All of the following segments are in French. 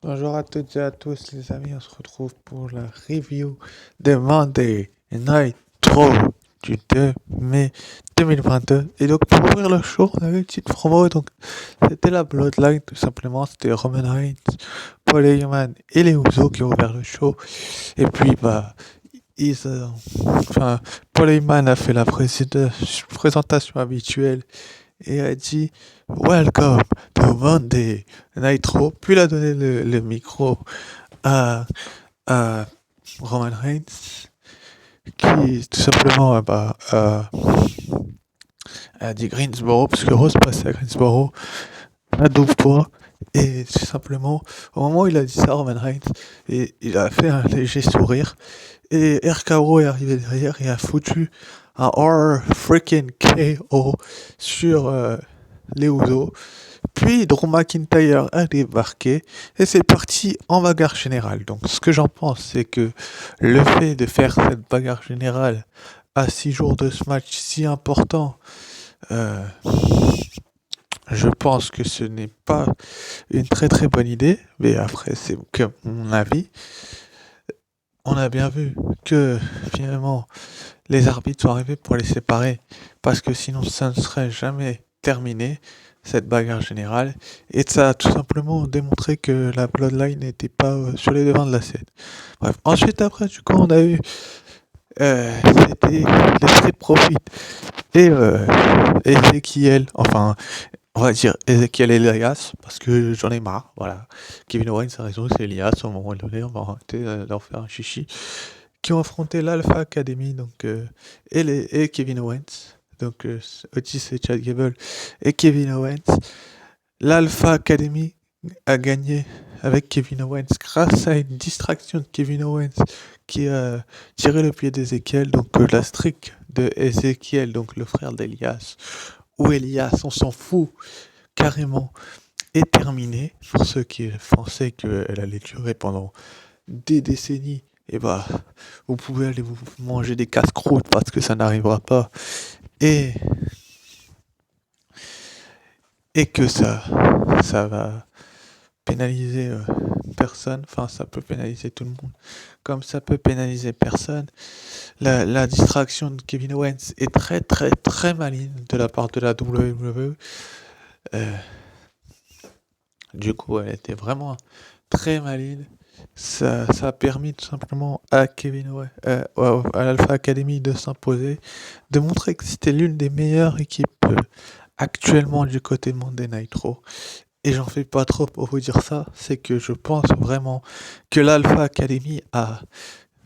Bonjour à toutes et à tous les amis, on se retrouve pour la review de Monday Night Raw du 2 mai 2022. Et donc pour ouvrir le show, on avait une petite promo, donc c'était la Bloodline tout simplement, c'était Roman Reigns, Paul Heyman et les Usos qui ont ouvert le show. Et puis ils, euh, enfin, Paul Heyman a fait la présentation habituelle et a dit Welcome to Monday Nitro, puis il a donné le micro à, à Roman Reigns, qui tout simplement a dit Greensboro, parce que Rose passait à Greensboro, à 12 fois, et tout simplement, au moment où il a dit ça, Roman Reigns, et il a fait un léger sourire, et RKO est arrivé derrière et a foutu un R freaking KO sur les Usos. Puis Drew McIntyre a débarqué et c'est parti en bagarre générale. Donc ce que j'en pense, c'est que le fait de faire cette bagarre générale à 6 jours de ce match si important, euh, je pense que ce n'est pas une très très bonne idée. Mais après, c'est que mon avis. On a bien vu que finalement les arbitres sont arrivés pour les séparer parce que sinon ça ne serait jamais terminé cette bagarre générale et ça a tout simplement démontré que la Bloodline n'était pas sur les devants de la scène. Bref, ensuite après du coup on a eu c'était les Street Profits et Ezekiel, enfin on va dire Ezekiel et Elias parce que j'en ai marre, voilà. Kevin Owens a raison, c'est Elias, au moment donné on va arrêter d'en faire un chichi, qui ont affronté l'Alpha Academy, donc, et Kevin Owens. Donc Otis et Chad Gable et Kevin Owens. L'Alpha Academy a gagné avec Kevin Owens grâce à une distraction de Kevin Owens qui a tiré le pied d'Ezekiel, donc la streak de Ezekiel, donc le frère d'Elias, ou Elias, on s'en fout carrément, est terminée. Pour ceux qui pensaient qu'elle allait durer pendant des décennies, et bah, vous pouvez aller vous manger des casse-croûtes parce que ça n'arrivera pas. Et, et que ça va pénaliser personne. Enfin, ça peut pénaliser tout le monde. Comme ça peut pénaliser personne. La distraction de Kevin Owens est très très très maligne de la part de la WWE. Euh, du coup, elle était vraiment très maligne. Ça a permis tout simplement à à l'Alpha Academy de s'imposer, de montrer que c'était l'une des meilleures équipes actuellement du côté de Monday Nitro. Et j'en fais pas trop pour vous dire ça, c'est que je pense vraiment que l'Alpha Academy a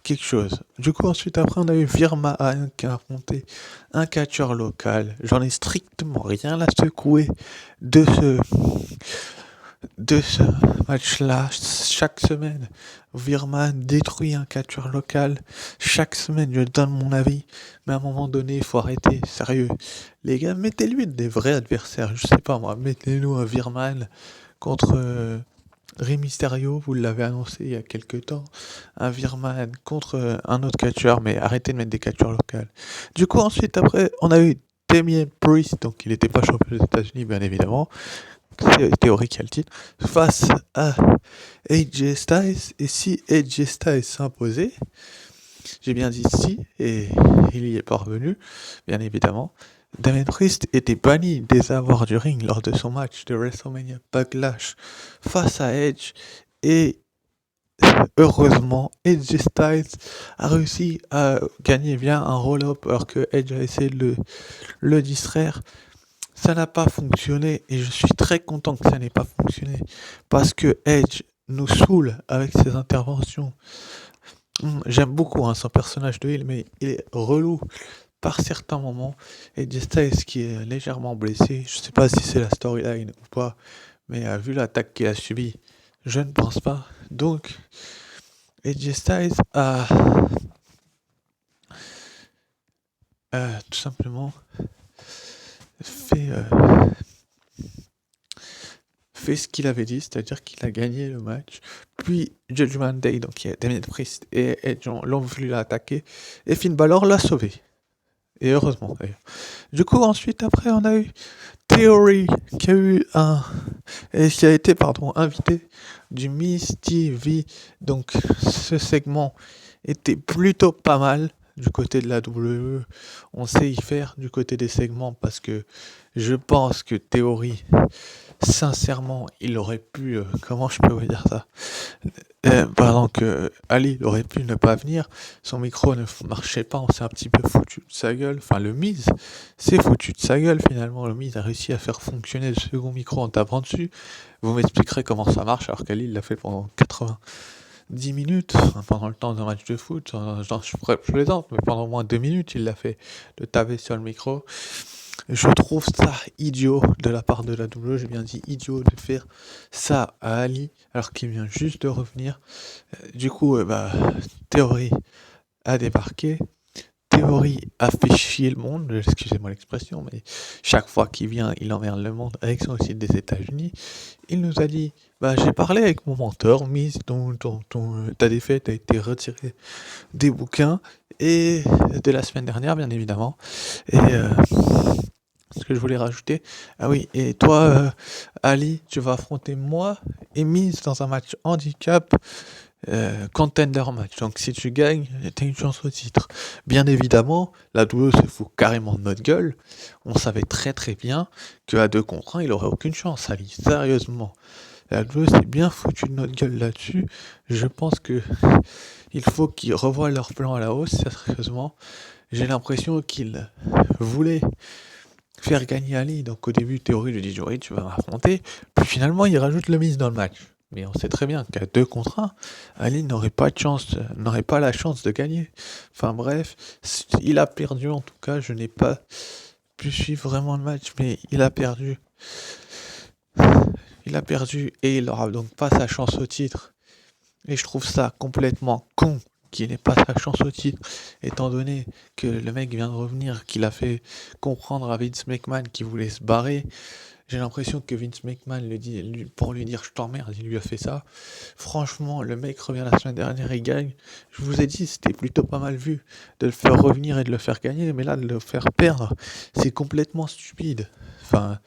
quelque chose. Du coup, ensuite, après, on a eu Virma qui a affronté un catcheur local. J'en ai strictement rien à secouer de ce de ce match-là. Chaque semaine, Virman détruit un catcheur local. Chaque semaine, je donne mon avis. Mais à un moment donné, il faut arrêter. Sérieux. Les gars, mettez-lui des vrais adversaires. Je sais pas moi, mettez-nous un Virman contre Rey Mysterio. Vous l'avez annoncé il y a quelques temps. Un Virman contre un autre catcheur. Mais arrêtez de mettre des catcheurs locaux. Du coup, ensuite, après, on a eu Damien Priest. Donc, il n'était pas champion des États-Unis, bien évidemment. Théorie qui a le titre, face à AJ Styles. Et si AJ Styles s'imposait, j'ai bien dit si, et il y est parvenu, bien évidemment, Damien Priest était banni des avoirs du ring lors de son match de WrestleMania Backlash face à Edge. Et heureusement, AJ Styles a réussi à gagner via un roll-up alors que Edge a essayé de le distraire. Ça n'a pas fonctionné et je suis très content que ça n'ait pas fonctionné parce que Edge nous saoule avec ses interventions. J'aime beaucoup son personnage de heel, mais il est relou par certains moments. Edge Styles qui est légèrement blessé, je sais pas si c'est la storyline ou pas, mais vu l'attaque qu'il a subie, je ne pense pas. Donc, Edge Styles a tout simplement fait fait ce qu'il avait dit, c'est-à-dire qu'il a gagné le match. Puis Judgment Day, donc il y a Damien Priest et Edge l'ont voulu l'attaquer, et Finn Balor l'a sauvé. Et heureusement d'ailleurs. Du coup, ensuite, après, on a eu Theory qui a eu et qui a été invité du Miss TV. Donc ce segment était plutôt pas mal du côté de la WWE. On sait y faire du côté des segments parce que je pense que Theory, sincèrement, il aurait pu, comment je peux vous dire ça, pendant que Ali aurait pu ne pas venir, son micro ne marchait pas, on s'est un petit peu foutu de sa gueule, enfin le Miz s'est foutu de sa gueule finalement, le Miz a réussi à faire fonctionner le second micro en tapant dessus, vous m'expliquerez comment ça marche alors qu'Ali l'a fait pendant 90 minutes, pendant le temps d'un match de foot, je plaisante, mais pendant au moins 2 minutes il l'a fait, de taper sur le micro. Je trouve ça idiot de la part de la WWE, j'ai bien dit idiot de faire ça à Ali alors qu'il vient juste de revenir. Du coup, Theory a débarqué. Theory a fait chier le monde, excusez-moi l'expression, mais chaque fois qu'il vient, il emmerde le monde avec son site des États-Unis. Il nous a dit, j'ai parlé avec mon mentor, Miss, dont ta défaite a été retirée des bouquins et de la semaine dernière, bien évidemment. Et ce que je voulais rajouter, ah oui, et toi, Ali, tu vas affronter moi et Miz dans un match handicap. Contender match, donc si tu gagnes, t'as une chance au titre. Bien évidemment, la WWE se fout carrément de notre gueule. On savait très très bien qu'à 2 contre 1, il aurait aucune chance, Ali. Sérieusement. La WWE s'est bien foutu de notre gueule là-dessus. Je pense que il faut qu'ils revoient leur plan à la hausse, sérieusement. J'ai l'impression qu'ils voulaient faire gagner Ali. Donc au début, Théorie lui dit, oui, tu vas m'affronter. Puis finalement, il rajoute le Miz dans le match. Mais on sait très bien qu'à 2 contre 1, Ali n'aurait pas la chance de gagner. Enfin bref, il a perdu en tout cas. Je n'ai pas pu suivre vraiment le match, mais il a perdu. Il a perdu et il n'aura donc pas sa chance au titre. Et je trouve ça complètement con qu'il n'ait pas sa chance au titre, étant donné que le mec vient de revenir, qu'il a fait comprendre à Vince McMahon qu'il voulait se barrer. J'ai l'impression que Vince McMahon pour lui dire je t'emmerde, il lui a fait ça. Franchement, le mec revient la semaine dernière et gagne. Je vous ai dit, c'était plutôt pas mal vu de le faire revenir et de le faire gagner, mais là, de le faire perdre, c'est complètement stupide. Enfin,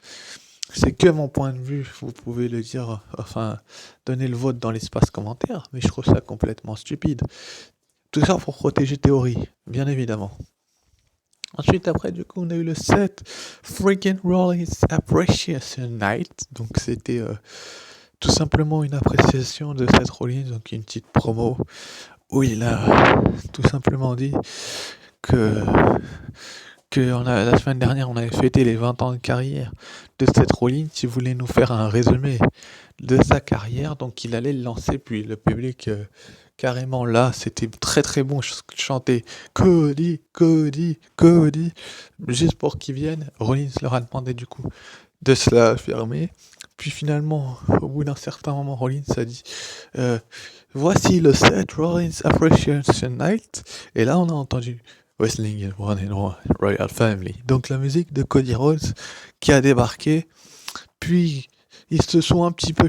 c'est que mon point de vue, vous pouvez le dire, donner le vote dans l'espace commentaire, mais je trouve ça complètement stupide. Tout ça pour protéger Théorie, bien évidemment. Ensuite, après, du coup, on a eu le set Freaking Rollins Appreciation Night. Donc, c'était tout simplement une appréciation de Seth Rollins, donc une petite promo où il a tout simplement dit que la semaine dernière, on avait fêté les 20 ans de carrière de Seth Rollins. Il voulait nous faire un résumé de sa carrière, donc il allait le lancer, puis le public... carrément là, c'était très très bon, chanter Cody, Cody, Cody, juste pour qu'ils viennent. Rollins leur a demandé du coup de se la fermer. Puis finalement, au bout d'un certain moment, Rollins a dit voici le set Rollins Appreciation Night. Et là, on a entendu Wrestling is One and One Royal Family. Donc la musique de Cody Rhodes qui a débarqué. Puis ils se sont un petit peu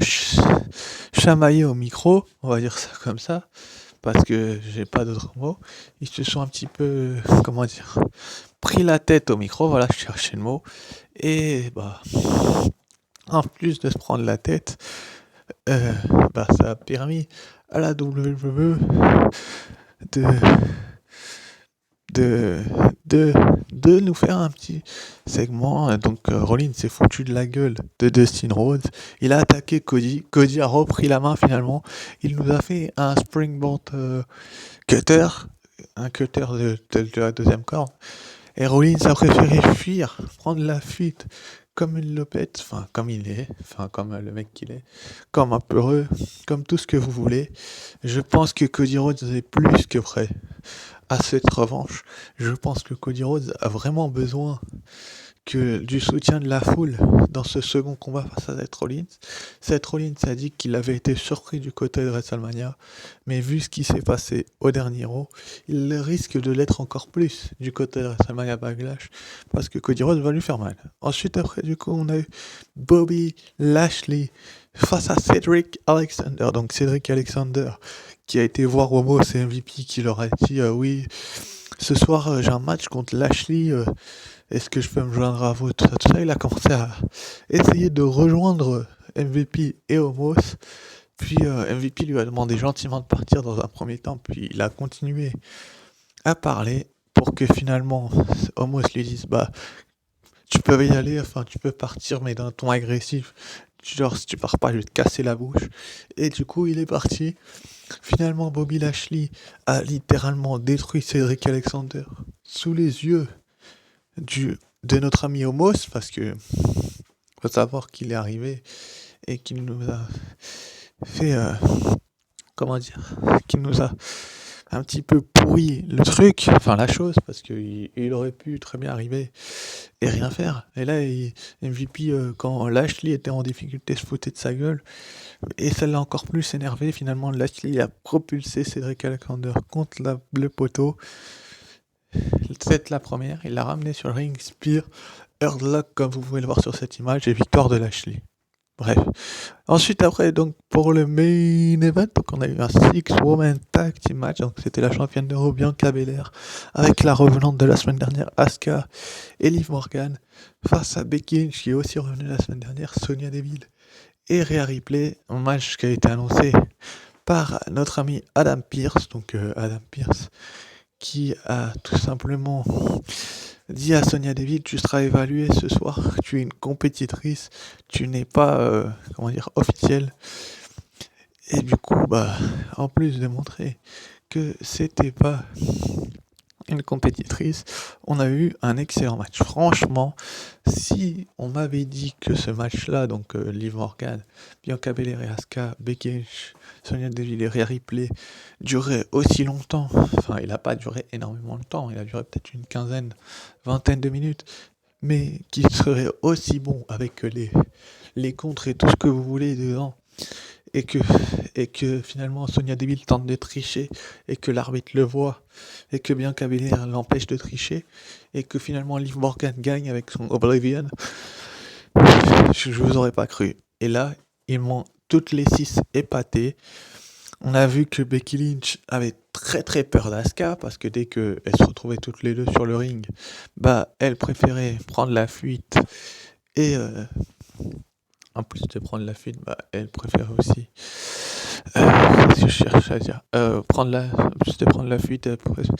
chamaillés au micro, on va dire ça comme ça, parce que j'ai pas d'autres mots. Ils se sont un petit peu, pris la tête au micro, voilà, je cherchais le mot. Et en plus de se prendre la tête, ça a permis à la WWE de nous faire un petit segment. Donc Rollins s'est foutu de la gueule de Dustin Rhodes. Il a attaqué Cody. Cody a repris la main finalement. Il nous a fait un springboard cutter. Un cutter de la deuxième corde. Et Rollins a préféré fuir, prendre la fuite comme une lopette, comme il est, comme le mec qu'il est, comme un peureux, comme tout ce que vous voulez. Je pense que Cody Rhodes est plus que prêt à cette revanche. Je pense que Cody Rhodes a vraiment besoin du soutien de la foule dans ce second combat face à Seth Rollins. Seth Rollins a dit qu'il avait été surpris du côté de WrestleMania, mais vu ce qui s'est passé au dernier Raw, il risque de l'être encore plus du côté de WrestleMania Backlash, parce que Cody Rhodes va lui faire mal. Ensuite, après, du coup, on a eu Bobby Lashley face à Cedric Alexander. Donc Cedric Alexander qui a été voir Omos et MVP qui leur a dit oui, ce soir j'ai un match contre Lashley, est-ce que je peux me joindre à vous, tout ça. Il a commencé à essayer de rejoindre MVP et Homos. Puis MVP lui a demandé gentiment de partir dans un premier temps, puis il a continué à parler pour que finalement Homos lui dise bah tu peux y aller, enfin tu peux partir mais d'un ton agressif. Genre si tu pars pas je vais te casser la bouche. Et du coup il est parti. Finalement Bobby Lashley a littéralement détruit Cedric Alexander sous les yeux de notre ami Homos parce que faut savoir qu'il est arrivé et qu'il nous a fait comment dire qu'il nous a un petit peu pourri le truc, enfin la chose, parce qu'il aurait pu très bien arriver et rien faire. Et là, MVP, quand Lashley était en difficulté, se foutait de sa gueule, et ça l'a encore plus énervé. Finalement, Lashley a propulsé Cedric Alexander contre le poteau. C'est la première, il l'a ramené sur le ring, Spear, Hurdlock, comme vous pouvez le voir sur cette image, et victoire de Lashley. Bref. Ensuite, après, donc, pour le main event, donc, on a eu un 6-woman tag team match. Donc, c'était la championne de Raw, Bianca Belair, avec la revenante de la semaine dernière, Asuka et Liv Morgan, face à Becky Lynch, qui est aussi revenue la semaine dernière, Sonya Deville et Rhea Ripley. Un match qui a été annoncé par notre ami Adam Pearce. Donc, Adam Pearce, qui a tout simplement dit à Sonya Deville, tu seras évaluée ce soir, tu es une compétitrice, tu n'es pas, officielle. Et du coup, en plus de montrer que c'était pas une compétitrice, on a eu un excellent match. Franchement, si on m'avait dit que ce match-là, donc Liv Morgan, Bianca Belair et Asuka, Becky Lynch, Sonya Deville et Rhea Ripley, durait aussi longtemps, enfin il n'a pas duré énormément de temps, il a duré peut-être une vingtaine de minutes, mais qu'il serait aussi bon avec les contres et tout ce que vous voulez dedans, et que finalement Sonya Deville tente de tricher et que l'arbitre le voit et que Bianca Belair l'empêche de tricher et que finalement Liv Morgan gagne avec son Oblivion, je vous aurais pas cru. Et là, ils m'ont toutes les 6 épatées. On a vu que Becky Lynch avait très très peur d'Asuka parce que dès qu'elles se retrouvaient toutes les deux sur le ring, elle préférait prendre la fuite et en plus de prendre la fuite, elle préfère aussi. Qu'est-ce que je cherche à dire plus de prendre la fuite, elle préfère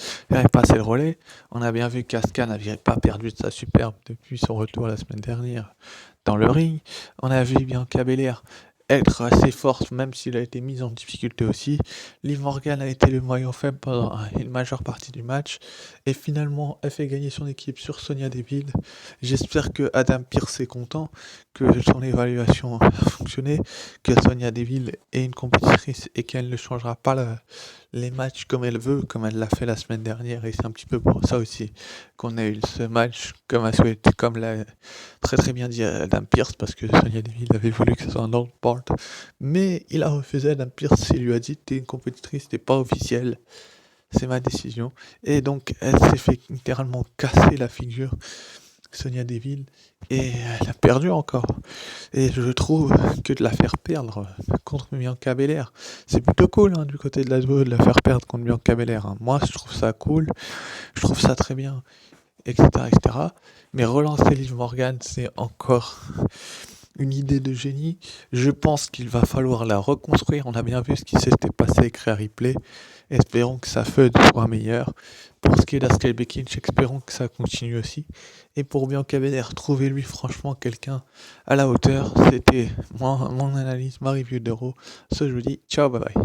passer le relais. On a bien vu qu'Asuka n'avait pas perdu de sa superbe depuis son retour la semaine dernière dans le ring. On a vu Bianca Belair être assez forte, même s'il a été mise en difficulté aussi. Liv Morgan a été le maillon faible pendant une majeure partie du match. Et finalement, elle fait gagner son équipe sur Sonya Deville. J'espère que Adam Pearce est content, que son évaluation a fonctionné, que Sonya Deville est une compétitrice et qu'elle ne changera pas les matchs comme elle veut, comme elle l'a fait la semaine dernière. Et c'est un petit peu pour ça aussi qu'on a eu ce match comme a souhaité, comme l'a très très bien dit Adam Pearce, parce que Sonya Deville avait voulu que ce soit un long part. Mais il a refusé. Adam Pearce, il lui a dit t'es une compétitrice, t'es pas officielle, c'est ma décision. Et donc elle s'est fait littéralement casser la figure, Sonya Deville, et elle a perdu encore. Et je trouve que de la faire perdre contre Bianca Belair, c'est plutôt cool du côté de la WWE de la faire perdre contre Bianca Belair. Moi je trouve ça cool, je trouve ça très bien, etc. etc. Mais relancer Liv Morgan, c'est encore une idée de génie. Je pense qu'il va falloir la reconstruire. On a bien vu ce qui s'était passé avec Rhea Ripley. Espérons que sa feud soit meilleure. Pour ce qui est d'Asuka et Becky Lynch, espérons que ça continue aussi. Et pour Bianca Belair, trouvez-lui franchement quelqu'un à la hauteur. C'était mon analyse, ma review d'Euro. Ce jeudi, ciao, bye bye.